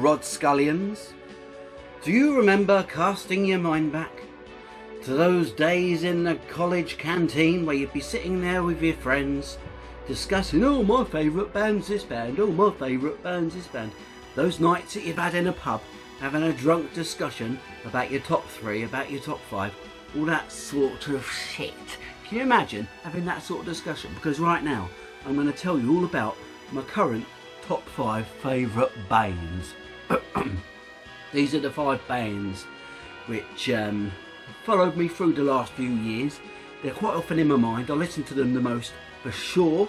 Rod Scullions. Do you remember casting your mind back to those days in the college canteen where you'd be sitting there with your friends discussing, oh, my favourite band's this band, oh, my favourite band's this band. Those nights that you've had in a pub having a drunk discussion about your top 3, about your top 5, all that sort of shit. Can you imagine having that sort of discussion? Because right now I'm going to tell you all about my current top 5 favourite bands. These are the 5 bands which followed me through the last few years. They're quite often in my mind. I listen to them the most for sure.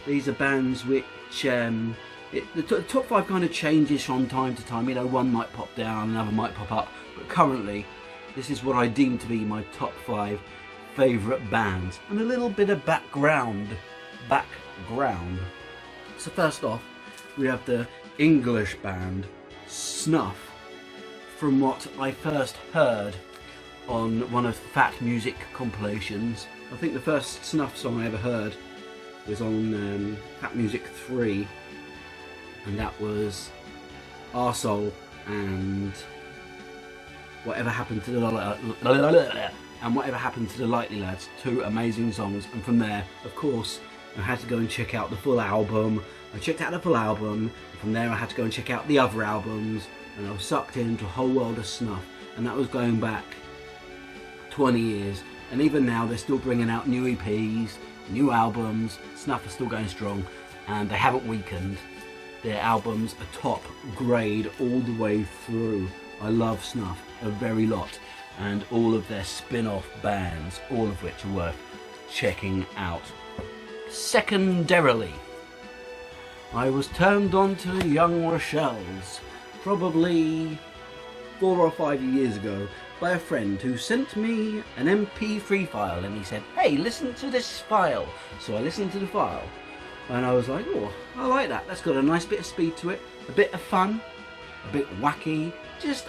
These are bands which the top 5 kind of changes from time to time. You know, one might pop down, another might pop up, but currently this is what I deem to be my top 5 favourite bands. And a little bit of background. So first off, we have the English band Snuff, from what I first heard on one of Fat Music compilations. I think the first Snuff song I ever heard was on Fat Music 3, and that was Arsehole and Whatever Happened to the Lightly Lads, 2 amazing songs. And from there, of course, I had to go and check out the full album. I checked out the full album, and from there I had to go and check out the other albums, and I was sucked into a whole world of Snuff. And that was going back 20 years, and even now they're still bringing out new EPs, new albums. Snuff are still going strong, and they haven't weakened. Their albums are top grade all the way through. I love Snuff a very lot, and all of their spin-off bands, all of which are worth checking out. Secondarily, I was turned on to the Young Rochelles probably 4 or 5 years ago by a friend who sent me an MP3 file, and he said, hey, listen to this file. So I listened to the file, and I was like, oh, I like that. That's got a nice bit of speed to it, a bit of fun, a bit wacky,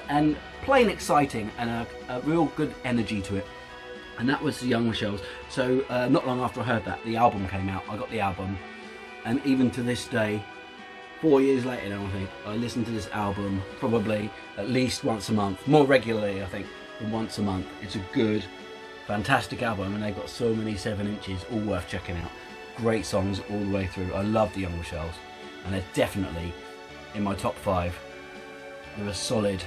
and plain exciting, and a real good energy to it. And that was the Young Rochelles. So not long after I heard that, the album came out. I got the album, and even to this day, 4 years later now, I think, I listen to this album probably at least once a month, more regularly I think than once a month. It's a good, fantastic album, and they've got so many 7-inches, all worth checking out. Great songs all the way through. I love the Young Rochelles, and they're definitely in my top 5. They're a solid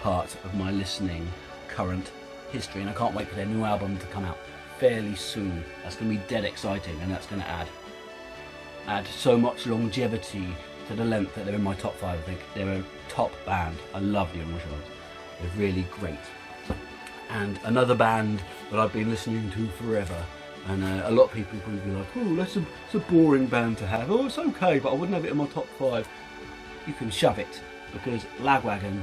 part of my listening current history, and I can't wait for their new album to come out fairly soon. That's going to be dead exciting, and that's going to add so much longevity to the length that they're in my top 5. I think they're a top band. I love the Young Rochelles. They're really great. And another band that I've been listening to forever, and a lot of people will probably be like, oh, that's a boring band to have. Oh, it's okay, but I wouldn't have it in my top 5. You can shove it, because Lagwagon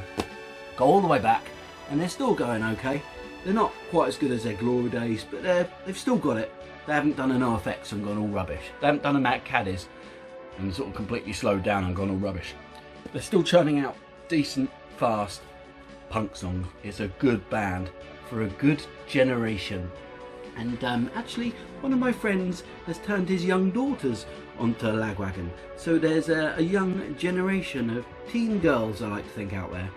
go all the way back, and they're still going okay. They're not quite as good as their glory days, but they've still got it. They haven't done an NOFX and gone all rubbish. They haven't done a Mad Caddies and sort of completely slowed down and gone all rubbish. They're still churning out decent, fast punk songs. It's a good band for a good generation. And actually, one of my friends has turned his young daughters onto Lagwagon. So there's a young generation of teen girls, I like to think, out there.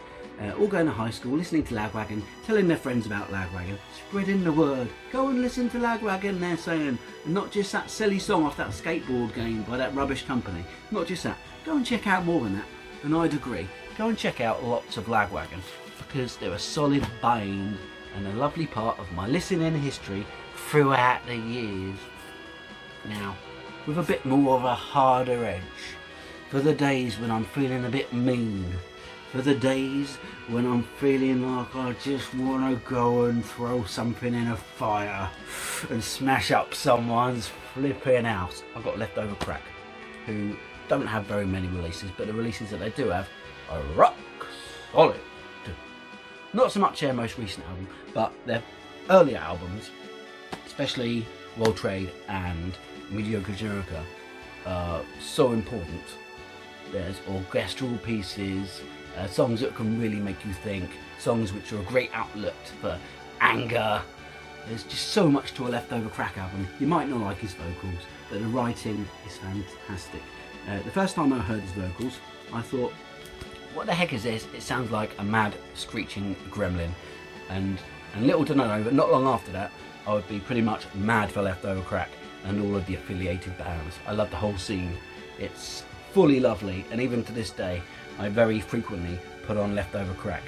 All going to high school, listening to Lagwagon, telling their friends about Lagwagon, spreading the word. Go and listen to Lagwagon, they're saying. And not just that silly song off that skateboard game by that rubbish company. Not just that. Go and check out more than that. And I'd agree. Go and check out lots of Lagwagon, because they're a solid band and a lovely part of my listening history throughout the years. Now, with a bit more of a harder edge, for the days when I'm feeling a bit mean, for the days when I'm feeling like I just want to go and throw something in a fire and smash up someone's flipping house. I've got Leftover Crack, who don't have very many releases, but the releases that they do have are rock solid. Not so much their most recent album, but their earlier albums, especially World Trade and Mediocre Generica, are so important. There's orchestral pieces, songs that can really make you think, songs which are a great outlet for anger. There's just so much to a Leftover Crack album. You might not like his vocals, but the writing is fantastic. The first time I heard his vocals, I thought, what the heck is this? It sounds like a mad screeching gremlin. And little to know, but not long after that, I would be pretty much mad for Leftover Crack and all of the affiliated bands. I love the whole scene. It's fully lovely, and even to this day, I very frequently put on Leftover Crack,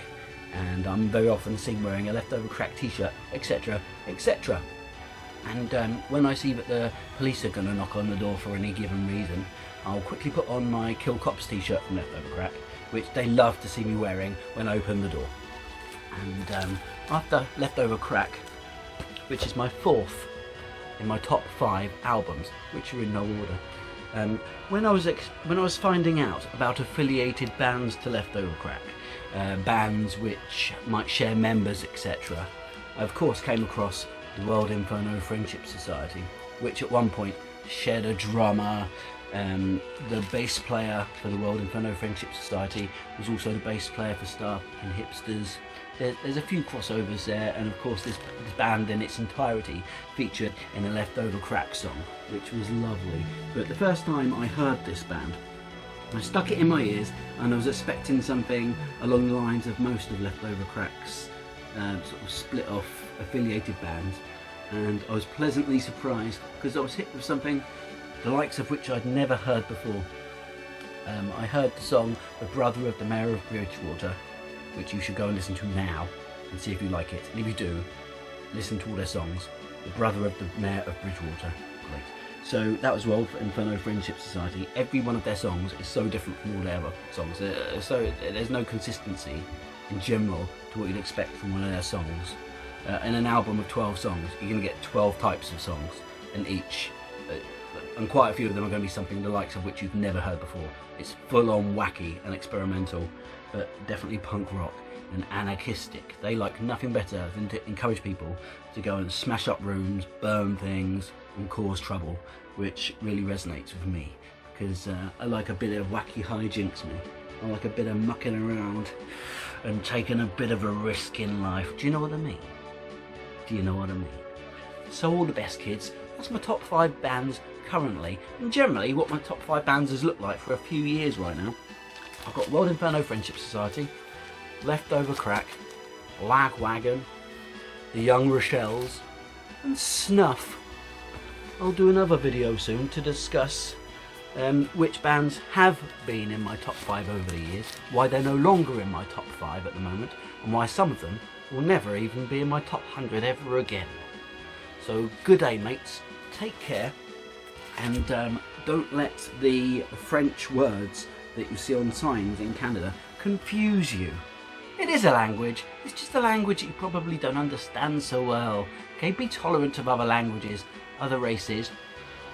and I'm very often seen wearing a Leftover Crack t-shirt, etc, etc. And when I see that the police are going to knock on the door for any given reason, I'll quickly put on my Kill Cops t-shirt from Leftover Crack, which they love to see me wearing when I open the door. And after Leftover Crack, which is my 4th in my top 5 albums, which are in no order, when I was finding out about affiliated bands to Leftover Crack, bands which might share members, etc., I of course came across the World Inferno Friendship Society, which at one point shared a drummer. The bass player for the World Inferno Friendship Society was also the bass player for Snuff and Hipsters. There's a few crossovers there, and of course this band in its entirety featured in a Leftover Crack song, which was lovely. But the first time I heard this band, I stuck it in my ears, and I was expecting something along the lines of most of Leftover Crack's sort of split off affiliated bands, and I was pleasantly surprised because I was hit with something the likes of which I'd never heard before. I heard the song The Brother of the Mayor of Bridgewater, which you should go and listen to now and see if you like it. And if you do, listen to all their songs. The Brother of the Mayor of Bridgewater, great. So that was World Inferno Friendship Society. Every one of their songs is so different from all their other songs. So there's no consistency in general to what you'd expect from one of their songs. In an album of 12 songs, you're going to get 12 types of songs, and and quite a few of them are going to be something the likes of which you've never heard before. It's full on wacky and experimental, but definitely punk rock and anarchistic. They like nothing better than to encourage people to go and smash up rooms, burn things and cause trouble, which really resonates with me, because I like a bit of wacky hijinks, me. I like a bit of mucking around and taking a bit of a risk in life. Do you know what I mean? Do you know what I mean? So all the best, kids. That's my top 5 bands currently, and generally what my top 5 bands has looked like for a few years right now. I've got World Inferno Friendship Society, Leftover Crack, Lagwagon, The Young Rochelles, and Snuff. I'll do another video soon to discuss which bands have been in my top 5 over the years, why they're no longer in my top 5 at the moment, and why some of them will never even be in my top 100 ever again. So good day, mates, take care, and don't let the French words that you see on signs in Canada confuse you. It is a language, it's just a language that you probably don't understand so well. Okay, be tolerant of other languages, other races,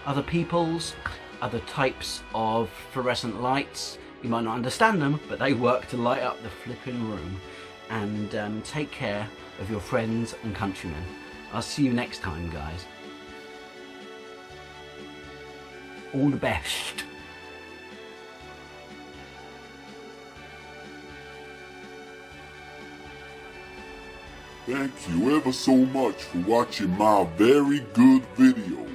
other peoples, other types of fluorescent lights. You might not understand them, but they work to light up the flipping room. And take care of your friends and countrymen. I'll see you next time, guys. All the best. Thank you ever so much for watching my very good video.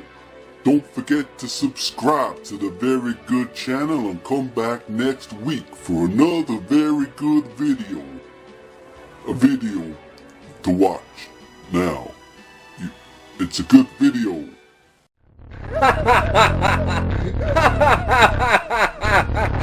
Don't forget to subscribe to the Very Good channel and come back next week for another very good video. A video to watch now. It's a good video.